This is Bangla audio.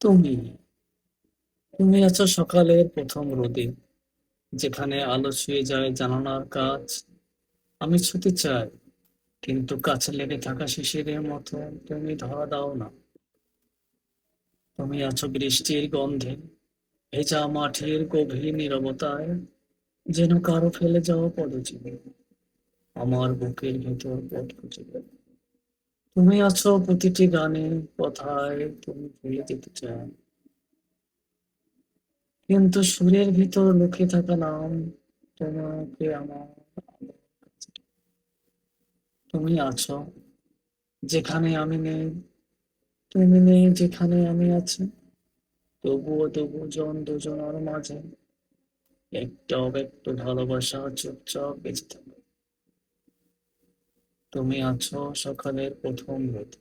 তুমি তুমি আছো সকালের প্রথম রোদে, যেখানে আলো ছুঁয়ে যায় জানালার কাজ। আমি ছুতে চাই, কিন্তু কাছে লেগে থাকা শিশিরের মতো তুমি ধরা দাও না। তুমি আছো বৃষ্টির গন্ধে, ভেজা মাঠের গভীর নীরবতায়, যেন কারো ফেলে যাওয়া পদচিহ্ন আমার বুকের ভেতর পথ খুঁজে বেড়ায়। তুমি আছো প্রতিটি গানে, কথায় তুমি ভুলে যেতে চাও, কিন্তু সুরের ভিতর লুকিয়ে থাকা নাম তোমাকে আমার কাছে। তুমি আছো যেখানে আমি নেই, তুমি নেই যেখানে আমি আছি, তবুও দুজনের মাঝে একটা অব্যক্ত ভালোবাসা চুপচাপ বেঁচে থাকে। তুমি আছো সকালের প্রথম রোদ,